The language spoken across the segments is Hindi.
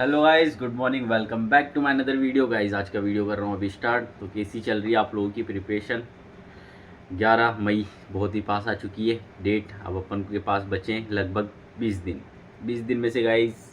Hello guys, good morning, welcome back to my another video. Guys आज का वीडियो कर रहा हूँ अभी स्टार्ट। तो कैसी चल रही है आप लोगों की प्रिपरेशन? 11 मई बहुत ही पास आ चुकी है डेट। अब अपन के पास बचे हैं लगभग 20 दिन। 20 दिन में से गाइस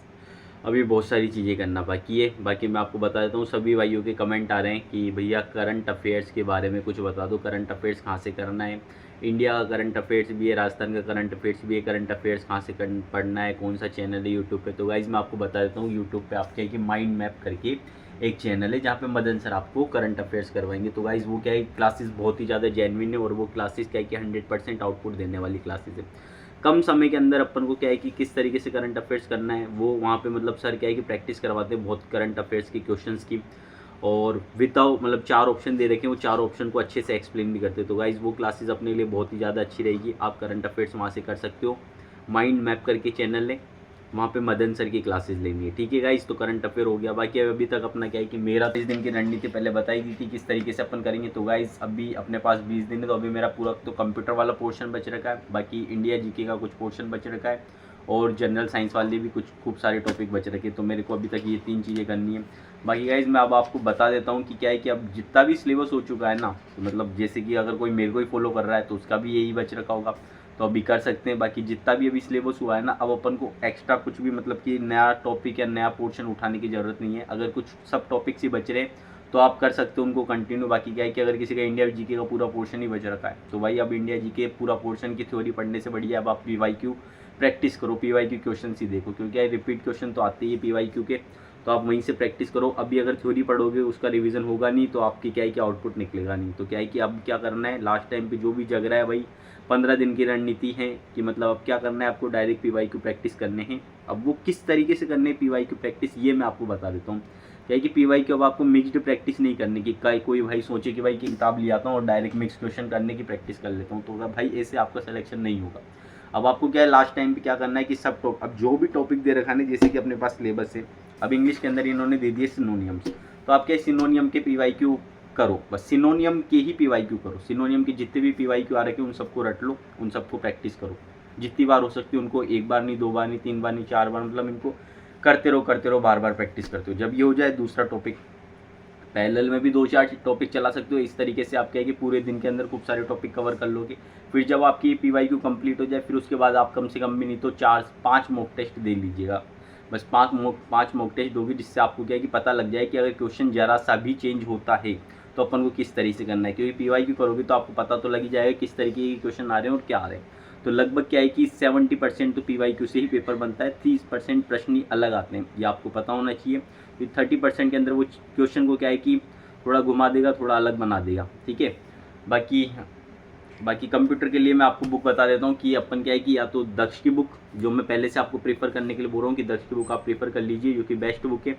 अभी बहुत सारी चीज़ें करना बाकी है। बाकी मैं आपको बता देता हूँ, सभी भाइयों के कमेंट आ रहे हैं कि भैया करंट अफेयर्स के बारे में कुछ बता दो। करंट अफेयर्स कहाँ से करना है? इंडिया का करंट अफेयर्स भी है, राजस्थान का करंट अफेयर्स भी है। करंट अफेयर्स कहाँ से पढ़ना है, कौन सा चैनल है यूट्यूब पे? तो गाइज़ मैं आपको बता देता हूँ, यूट्यूब पे आप क्या है कि माइंड मैप करके एक चैनल है जहाँ पे मदन सर आपको करंट अफेयर्स करवाएंगे। तो गाइज़ वो क्या है, क्लासेस बहुत ही ज़्यादा जेन्युइन है और वो क्लासेस क्या है कि 100% आउटपुट देने वाली क्लासेस है। कम समय के अंदर अपन को क्या है कि किस तरीके से करंट अफेयर्स करना है वो वहाँ पे मतलब सर क्या है कि प्रैक्टिस करवाते हैं बहुत करंट अफेयर्स की क्वेश्चंस की। और विदाउट मतलब 4 ऑप्शन दे रखे हैं, वो 4 ऑप्शन को अच्छे से एक्सप्लेन भी करते हैं। तो गाइज़ वो क्लासेस अपने लिए बहुत ही ज़्यादा अच्छी रहेगी। आप करंट अफेयर्स वहाँ से कर सकते हो। माइंड मैप करके चैनल लें, वहाँ पे मदन सर की क्लासेस लेनी है। ठीक है गाइस, तो करंट अफेयर हो गया। बाकी अभी तक अपना क्या है कि मेरा 20 दिन की रणनीति पहले बताई दी थी किस तरीके से अपन करेंगे। तो गाइस अभी अपने पास 20 दिन है, तो अभी मेरा पूरा तो कंप्यूटर वाला पोर्शन बच रखा है, बाकी इंडिया जीके का कुछ पोर्शन बच रखा है और जनरल साइंस वाले भी कुछ खूब सारे टॉपिक बच रखे। तो मेरे को अभी तक ये 3 चीज़ें करनी है। बाकी गाइज मैं अब आपको बता देता हूँ कि क्या है कि अब जितना भी सिलेबस हो चुका है ना, तो मतलब जैसे कि अगर कोई मेरे को ही फॉलो कर रहा है तो उसका भी यही बच रखा होगा, तो अभी कर सकते हैं। बाकी जितना भी अभी सिलेबस हुआ है ना, अब अपन को एक्स्ट्रा कुछ भी मतलब कि नया टॉपिक या नया पोर्शन उठाने की ज़रूरत नहीं है। अगर कुछ सब टॉपिक्स ही बच रहे तो आप कर सकते हो उनको कंटिन्यू। बाकी क्या है कि अगर किसी का इंडिया जीके का पूरा पोर्शन ही बच रखा है तो भाई अब इंडिया जीके पूरा पोर्शन की थ्योरी पढ़ने से बढ़िया अब आप पीवाईक्यू प्रैक्टिस करो, पीवाईक्यू क्वेश्चन ही देखो, क्योंकि रिपीट क्वेश्चन तो आते ही है पीवाईक्यू के। तो आप वहीं से प्रैक्टिस करो। अभी अगर थ्योरी पढ़ोगे उसका रिवीजन होगा नहीं तो आपकी क्या है कि आउटपुट निकलेगा नहीं। तो क्या है कि अब क्या करना है, लास्ट टाइम पे जो भी जग रहा है भाई 15 दिन की रणनीति है कि मतलब अब क्या करना है, आपको डायरेक्ट पीवाईक्यू प्रैक्टिस करने हैं। अब वो किस तरीके से करने हैं पीवाईक्यू प्रैक्टिस, ये मैं आपको बता देता हूँ। क्या है कि पीवाईक्यू अब आपको मिक्स्ड प्रैक्टिस नहीं करने की। कोई भाई सोचे कि भाई की किताब ले आता हूँ और डायरेक्ट मिक्स क्वेश्चन करने की प्रैक्टिस कर लेता हूँ, तो भाई ऐसे आपका सिलेक्शन नहीं होगा। अब आपको क्या है, लास्ट टाइम पे क्या करना है कि सब अब जो भी टॉपिक दे रखा है, जैसे कि अपने पास सिलेबस है, अब इंग्लिश के अंदर इन्होंने दे दिए सिनोनियम्स, तो आप क्या सिनोनियम के पीवाईक्यू करो, बस सिनोनियम के ही पीवाईक्यू करो। सिनोनियम के जितने भी पीवाईक्यू आ रखे उन सबको रट लो, उन सबको प्रैक्टिस करो जितनी बार हो सकती है उनको। एक बार नहीं, 2 बार नहीं, 3 बार नहीं, 4 बार, मतलब इनको करते रहो, बार बार प्रैक्टिस करते हो। जब ये हो जाए दूसरा टॉपिक, पैरेलल में भी 2-4 टॉपिक चला सकते हो। इस तरीके से आप क्या है कि पूरे दिन के अंदर खूब सारे टॉपिक कवर कर लोगे। फिर जब आपकी पीवाईक्यू कंप्लीट हो जाए, फिर उसके बाद आप कम से कम भी नहीं तो 4-5 मॉक टेस्ट दे लीजिएगा। बस 5 मॉक टेस्ट दोगे, जिससे आपको क्या है कि पता लग जाए कि अगर क्वेश्चन ज़रा सा भी चेंज होता है तो अपन को किस तरीके से करना है। क्योंकि पीवाईक्यू करोगे तो आपको पता तो लग ही जाएगा किस तरीके के क्वेश्चन आ रहे हैं और क्या आ रहे हैं। तो लगभग क्या है कि 70% तो पीवाईक्यू से ही पेपर बनता है, 30% प्रश्न ही अलग आते हैं, ये आपको पता होना चाहिए। फिर 30% के अंदर वो क्वेश्चन को क्या है कि थोड़ा घुमा देगा, थोड़ा अलग बना देगा। ठीक है, बाकी बाकी कंप्यूटर के लिए मैं आपको बुक बता देता हूँ कि अपन क्या है कि या तो दक्ष की बुक, जो मैं पहले से आपको प्रेफर करने के लिए बोल रहा हूँ कि दक्ष की बुक आप प्रेफर कर लीजिए, जो कि बेस्ट बुक है।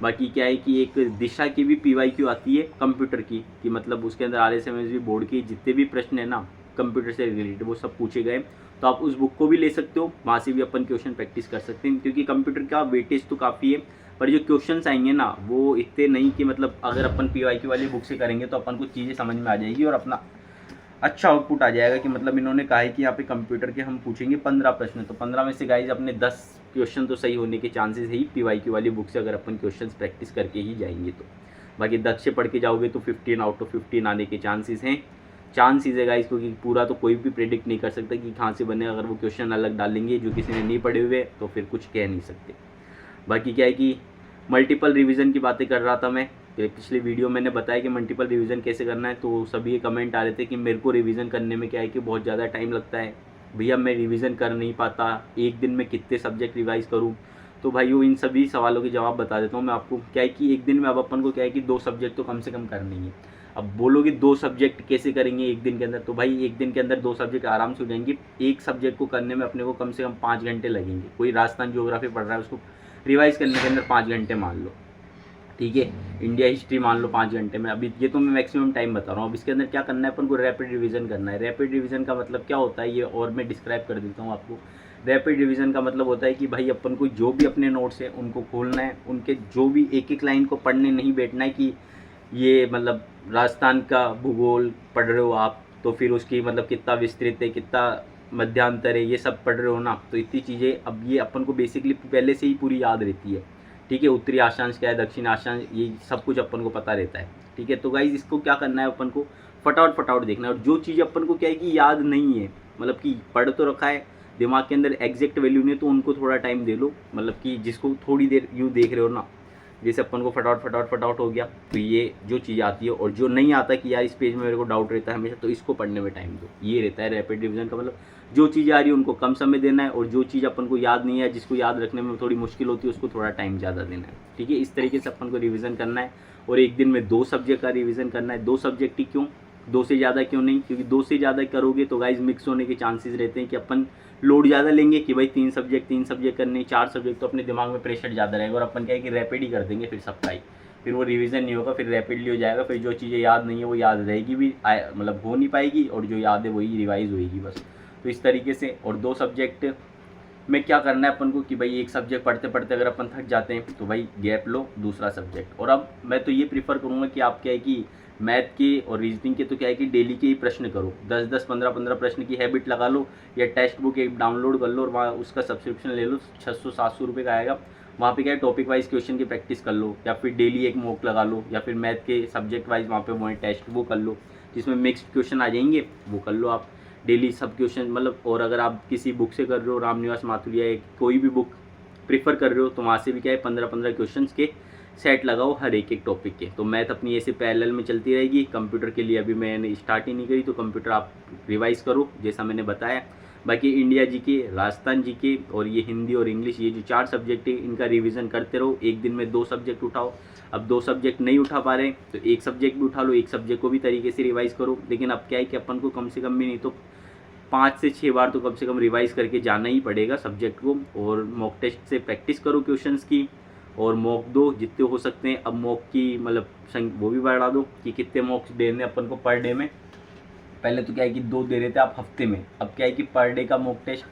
बाकी क्या है कि एक दिशा की भी पीवाईक्यू आती है कंप्यूटर की, कि मतलब उसके अंदर RSMSB बोर्ड के जितने भी प्रश्न है ना कंप्यूटर से रिलेटेड वो सब पूछे गए। तो आप उस बुक को भी ले सकते हो, वहाँ से भी अपन क्वेश्चन प्रैक्टिस कर सकते हैं। क्योंकि कंप्यूटर का वेटेज तो काफ़ी है, पर जो क्वेश्चंस आएंगे ना वो इतने नहीं कि मतलब अगर अपन पीवाईक्यू वाली बुक से करेंगे तो अपन को चीज़ें समझ में आ जाएगी और अपना अच्छा आउटपुट आ जाएगा। कि मतलब इन्होंने कहा है कि यहाँ पे कंप्यूटर के हम पूछेंगे 15 प्रश्न, तो 15 में से गाइज अपने 10 क्वेश्चन तो सही होने के चांसेस है ही पीवाईक्यू वाली बुक से, अगर अपन क्वेश्चन प्रैक्टिस करके ही जाएंगे तो। बाकी दक्ष से पढ़ के जाओगे तो 15 आउट ऑफ 15 आने के चांसेस हैं। चांसेस है गाइज, क्योंकि पूरा तो कोई भी प्रेडिक्ट नहीं कर सकता कि कहाँ से बने। अगर वो क्वेश्चन अलग डालेंगे जो किसी ने नहीं पढ़े हुए तो फिर कुछ कह नहीं सकते। बाकी क्या है कि मल्टीपल रिवीजन की बातें कर रहा था मैं, पिछले वीडियो मैंने बताया कि मल्टीपल रिवीजन कैसे करना है। तो सभी ये कमेंट आ रहे थे कि मेरे को रिवीजन करने में क्या है कि बहुत ज़्यादा टाइम लगता है भैया, मैं रिवीजन कर नहीं पाता, एक दिन में कितने सब्जेक्ट रिवाइज करूँ। तो भाइयों इन सभी सवालों के जवाब बता देता हूँ मैं आपको। क्या है कि एक दिन में अब अपन को क्या है कि 2 सब्जेक्ट तो कम से कम करनी है। अब बोलोगे 2 सब्जेक्ट कैसे करेंगे एक दिन के अंदर, तो भाई एक दिन के अंदर 2 सब्जेक्ट आराम से हो जाएंगे। एक सब्जेक्ट को करने में अपने को कम से कम 5 घंटे लगेंगे। कोई राजस्थान ज्योग्राफी पढ़ रहा है उसको रिवाइज करने के अंदर 5 घंटे मान लो, ठीक है। इंडिया हिस्ट्री मान लो 5 घंटे में। अभी ये तो मैं मैक्सिमम टाइम बता रहा हूँ। अब इसके अंदर क्या करना है अपन को, रैपिड रिवीजन करना है। रैपिड रिवीजन का मतलब क्या होता है ये और मैं डिस्क्राइब कर देता हूँ आपको। रैपिड रिवीजन का मतलब होता है कि भाई अपन को जो भी अपने नोट्स है उनको खोलना है, उनके जो भी एक एक लाइन को पढ़ने नहीं बैठना है कि ये मतलब राजस्थान का भूगोल पढ़ रहे हो आप तो फिर उसकी मतलब कितना विस्तृत है, कितना मध्यांतर है, ये सब पढ़ रहे हो ना, तो इतनी चीज़ें अब ये अपन को बेसिकली पहले से ही पूरी याद रहती है। ठीक है। उत्तरी अक्षांश क्या है, दक्षिण अक्षांश, ये सब कुछ अपन को पता रहता है, ठीक है। तो गाइज इसको क्या करना है, अपन को फटाफट देखना है। और जो चीज़ अपन को क्या है कि याद नहीं है, मतलब कि पढ़ तो रखा है, दिमाग के अंदर एग्जैक्ट वैल्यू नहीं है, तो उनको थोड़ा टाइम दे लो। मतलब कि जिसको थोड़ी देर यूँ देख रहे हो ना, जैसे अपन को फटाफट हो गया, तो ये जो चीज़ आती है। और जो नहीं आता कि यार इस पेज में मेरे को डाउट रहता है हमेशा, तो इसको पढ़ने में टाइम दो। ये रहता है रैपिड रिवीजन का मतलब। जो चीज़ आ रही है उनको कम समय देना है, और जो चीज़ अपन को याद नहीं है, जिसको याद रखने में थोड़ी मुश्किल होती है, उसको थोड़ा टाइम ज़्यादा देना है, ठीक है। इस तरीके से अपन को रिवीजन करना है। और एक दिन में 2 सब्जेक्ट का रिवीजन करना है। 2 सब्जेक्ट ही क्यों, 2 से ज़्यादा क्यों नहीं, क्योंकि 2 से ज़्यादा करोगे तो गाइज मिक्स होने के चांसेस रहते हैं कि अपन लोड ज़्यादा लेंगे कि भाई 3 सब्जेक्ट करने, 4 सब्जेक्ट, तो अपने दिमाग में प्रेशर ज़्यादा रहेगा। और अपन क्या है कि रैपिड ही कर देंगे फिर सबका ही, फिर वो रिवीजन नहीं होगा, फिर रैपिडली हो जाएगा। फिर जो चीज़ें याद नहीं है वो याद रहेगी भी, मतलब हो नहीं पाएगी, और जो याद है वही रिवाइज होएगी बस। तो इस तरीके से। और 2 सब्जेक्ट में क्या करना है अपन को कि भाई एक सब्जेक्ट पढ़ते पढ़ते अगर अपन थक जाते हैं तो भाई गैप लो, दूसरा सब्जेक्ट। और अब मैं तो ये प्रीफर करूँगा कि आप क्या है कि मैथ के और रीजनिंग के तो क्या है कि डेली के ही प्रश्न करो, 10-10, 15-15 प्रश्न की हैबिट लगा लो, या टेक्स्ट बुक एक डाउनलोड कर लो और वहाँ उसका सब्सक्रिप्शन ले लो, 600-700 रुपये का आएगा। वहाँ पे क्या है टॉपिक वाइज क्वेश्चन की प्रैक्टिस कर लो, या फिर डेली एक मॉक लगा लो, या फिर मैथ के सब्जेक्ट वाइज वहाँ पे वही टेस्ट वो कर लो, जिसमें मिक्स्ड क्वेश्चन आ जाएंगे, वो कर लो आप डेली सब क्वेश्चन मतलब। और अगर आप किसी बुक से कर रहे हो, रामनिवास माथुरिया या कोई भी बुक प्रीफर कर रहे हो, तो वहाँ से भी क्या है 15-15 क्वेश्चन के सेट लगाओ हर एक टॉपिक के। तो मैथ अपनी ऐसे पैरेलल में चलती रहेगी। कंप्यूटर के लिए अभी मैंने स्टार्ट ही नहीं करी, तो कंप्यूटर आप रिवाइज करो जैसा मैंने बताया। बाकी इंडिया जीके, राजस्थान जीके और ये हिंदी और इंग्लिश, ये जो 4 सब्जेक्ट है इनका रिवीजन करते रहो। एक दिन में 2 सब्जेक्ट उठाओ। अब 2 सब्जेक्ट नहीं उठा पा रहे तो एक सब्जेक्ट भी उठा लो, एक सब्जेक्ट को भी तरीके से रिवाइज करो। लेकिन अब क्या है कि अपन को कम से कम भी नहीं तो 5 से 6 बार तो कम से कम रिवाइज करके जाना ही पड़ेगा सब्जेक्ट को। और मॉक टेस्ट से प्रैक्टिस करो क्वेश्चंस की, और मॉक दो जितने हो सकते हैं। अब मॉक की मतलब वो भी बढ़ा दो कि कितने मॉक्स देने अपन को पर डे में। पहले तो क्या है कि 2 दे रहे थे आप हफ्ते में, अब क्या है कि पर डे का मॉक टेस्ट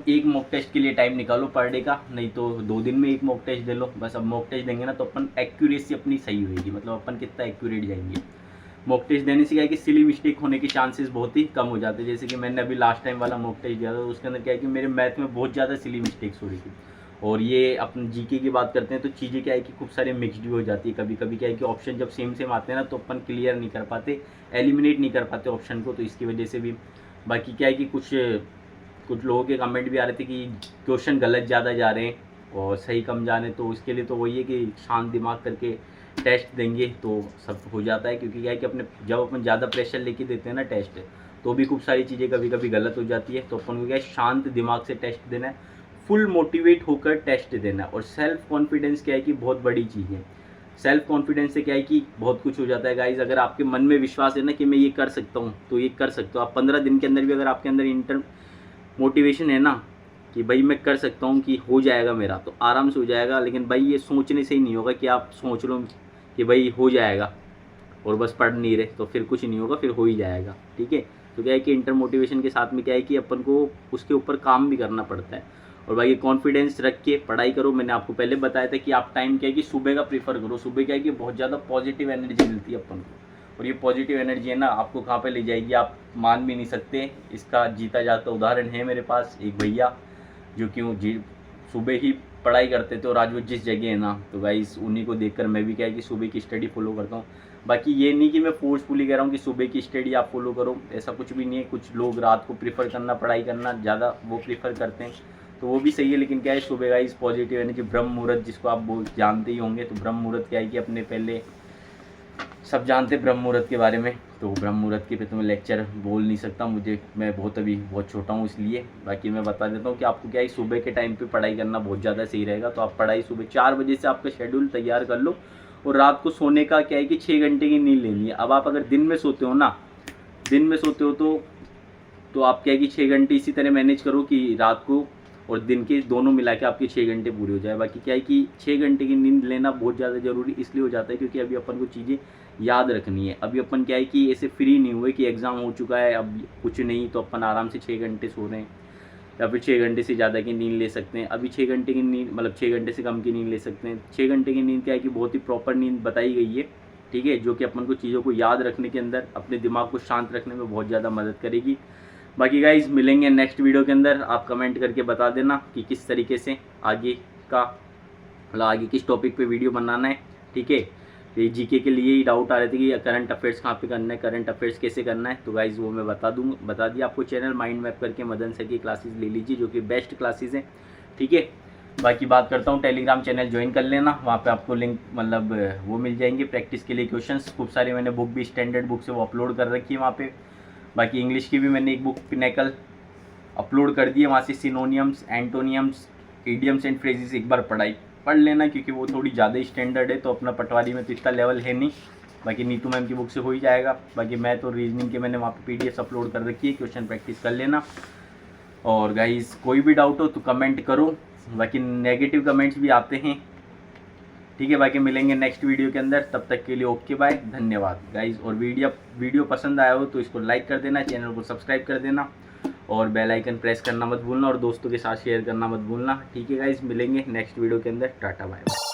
एक मॉक टेस्ट के लिए टाइम निकालो पर डे का, नहीं तो 2 दिन में एक मॉक टेस्ट दे लो बस। अब मॉक टेस्ट देंगे ना तो अपन एक्यूरेसी अपनी सही होगी, मतलब अपन कितना एक्यूरेट जाएंगे। मॉक टेस्ट देने से क्या है कि सिली मिस्टेक होने के चांसेस बहुत ही कम हो जाते हैं। जैसे कि मैंने अभी लास्ट टाइम वाला मॉक टेस्ट दिया था, तो उसके अंदर क्या है कि मेरे मैथ में बहुत ज़्यादा सिली मिस्टेक्स हो रही थी। और ये अपन जीके की बात करते हैं तो चीज़ें क्या है कि खूब सारे मिक्सड भी हो जाती है। कभी कभी क्या है कि ऑप्शन जब सेम आते हैं ना, तो अपन क्लियर नहीं कर पाते, एलिमिनेट नहीं कर पाते ऑप्शन को, तो इसकी वजह से भी। बाकी क्या है कि कुछ लोगों के कमेंट भी आ रहे थे कि क्वेश्चन गलत ज़्यादा जा रहे हैं और सही कम जा रहे हैं। तो इसके लिए तो वही है कि शांत दिमाग करके टेस्ट देंगे तो सब हो जाता है। क्योंकि क्या है कि जब अपन ज़्यादा प्रेशर लेके देते हैं ना टेस्ट, तो भी खूब सारी चीज़ें कभी कभी गलत हो जाती है। तो अपन को क्या है शांत दिमाग से टेस्ट देना है, फुल मोटिवेट होकर टेस्ट देना है। और सेल्फ कॉन्फिडेंस क्या है कि बहुत बड़ी चीज़ है। सेल्फ कॉन्फिडेंस से क्या है कि बहुत कुछ हो जाता है गाइज। अगर आपके मन में विश्वास है ना कि मैं ये कर सकता हूँ, तो ये कर सकते हो आप। 15 दिन के अंदर भी अगर आपके अंदर मोटिवेशन है ना कि भाई मैं कर सकता हूँ, कि हो जाएगा मेरा, तो आराम से हो जाएगा। लेकिन भाई ये सोचने से ही नहीं होगा कि आप सोच लो कि भाई हो जाएगा और बस पढ़ नहीं रहे, तो फिर कुछ नहीं होगा, फिर हो ही जाएगा, ठीक है। तो क्या है कि इंटर मोटिवेशन के साथ में क्या है कि अपन को उसके ऊपर काम भी करना पड़ता है। और भाई कॉन्फिडेंस रख के पढ़ाई करो। मैंने आपको पहले बताया था कि आप टाइम क्या है कि सुबह का प्रीफर करो। सुबह क्या है कि बहुत ज़्यादा पॉजिटिव एनर्जी मिलती है अपन को, और ये पॉजिटिव एनर्जी है ना आपको कहाँ पे ले जाएगी आप मान भी नहीं सकते। इसका जीता जाता उदाहरण है मेरे पास एक भैया, जो कि सुबह ही पढ़ाई करते थे, और आज वो जिस जगह है ना, तो गाइस उन्हीं को देखकर मैं भी क्या है कि सुबह की स्टडी फॉलो करता हूँ। बाकी ये नहीं कि मैं फोर्सफुली कह रहा हूँ कि सुबह की स्टडी आप फॉलो करो, ऐसा कुछ भी नहीं है। कुछ लोग रात को प्रीफर करना, पढ़ाई करना ज़्यादा वो प्रीफर करते हैं, तो वो भी सही है। लेकिन क्या है सुबह गाइस पॉजिटिव यानी कि ब्रह्म मुहूर्त, जिसको आप जानते ही होंगे। तो ब्रह्म मुहूर्त क्या है कि अपने पहले सब जानते ब्रह्म मुहूर्त के बारे में। तो ब्रह्म मुहूर्त के पे तो मैं लेक्चर बोल नहीं सकता, मैं बहुत छोटा हूँ इसलिए। बाकी मैं बता देता हूँ कि आपको क्या है सुबह के टाइम पे पढ़ाई करना बहुत ज़्यादा सही रहेगा। तो आप पढ़ाई सुबह 4 बजे से आपका शेड्यूल तैयार कर लो, और रात को सोने का क्या है कि 6 घंटे की नींद लेनी है। अब आप अगर दिन में सोते हो ना, तो आप क्या है कि 6 घंटे इसी तरह मैनेज करो कि रात को और दिन के दोनों मिला के आपके 6 घंटे पूरे हो जाए। बाकी क्या है कि 6 घंटे की नींद लेना बहुत ज़्यादा ज़रूरी इसलिए हो जाता है क्योंकि अभी अपन को चीज़ें याद रखनी है। अभी अपन क्या है कि ऐसे फ्री नहीं हुए कि एग्ज़ाम हो चुका है अब कुछ नहीं, तो अपन आराम से 6 घंटे सो रहे हैं, या फिर 6 घंटे से ज़्यादा की नींद ले सकते हैं। अभी 6 घंटे की नींद मतलब 6 घंटे से कम की नींद ले सकते हैं। 6 घंटे की नींद क्या है कि बहुत ही प्रॉपर नींद बताई गई है, ठीक है, जो कि अपन को चीज़ों को याद रखने के अंदर, अपने दिमाग को शांत रखने में बहुत ज़्यादा मदद करेगी। बाकी गाइज मिलेंगे नेक्स्ट वीडियो के अंदर। आप कमेंट करके बता देना कि किस तरीके से आगे का मतलब आगे किस टॉपिक पे वीडियो बनाना है, ठीक है। तो ये जीके के लिए ही डाउट आ रहे थे कि करंट अफेयर्स कहाँ पे करना है, करंट अफेयर्स कैसे करना है, तो गाइज़ वो मैं बता दिया आपको। चैनल माइंड मैप करके मदन सर की क्लासेस ले लीजिए, जो कि बेस्ट क्लासेस हैं, ठीक है। बाकी बात करता हूँ, टेलीग्राम चैनल ज्वाइन कर लेना, वहाँ पे आपको लिंक मतलब वो मिल जाएंगे प्रैक्टिस के लिए क्वेश्चंस खूब सारे। मैंने बुक भी स्टैंडर्ड बुक से वो अपलोड कर रखी है वहाँ पे। बाकी इंग्लिश की भी मैंने एक बुक पिनेकल अपलोड कर दी है, वहाँ से सिनोनियम्स, एंटोनियम्स, इडियम्स एंड फ्रेजेस एक बार पढ़ लेना, क्योंकि वो थोड़ी ज़्यादा स्टैंडर्ड है। तो अपना पटवारी में तो इतना लेवल है नहीं, बाकी नीतू मैम की बुक से हो ही जाएगा। बाकी मैं तो रीजनिंग के मैंने वहाँ पे पीडीएफ अपलोड कर रखी है, क्वेश्चन प्रैक्टिस कर लेना। और गाइस कोई भी डाउट हो तो कमेंट करो, बाकी नेगेटिव कमेंट्स भी आते हैं, ठीक है। बाकी मिलेंगे नेक्स्ट वीडियो के अंदर, तब तक के लिए ओके बाय, धन्यवाद गाइस। और वीडियो पसंद आया हो तो इसको लाइक कर देना, चैनल को सब्सक्राइब कर देना और बेल आइकन प्रेस करना मत भूलना, और दोस्तों के साथ शेयर करना मत भूलना, ठीक है गाइस। मिलेंगे नेक्स्ट वीडियो के अंदर, टाटा बाय।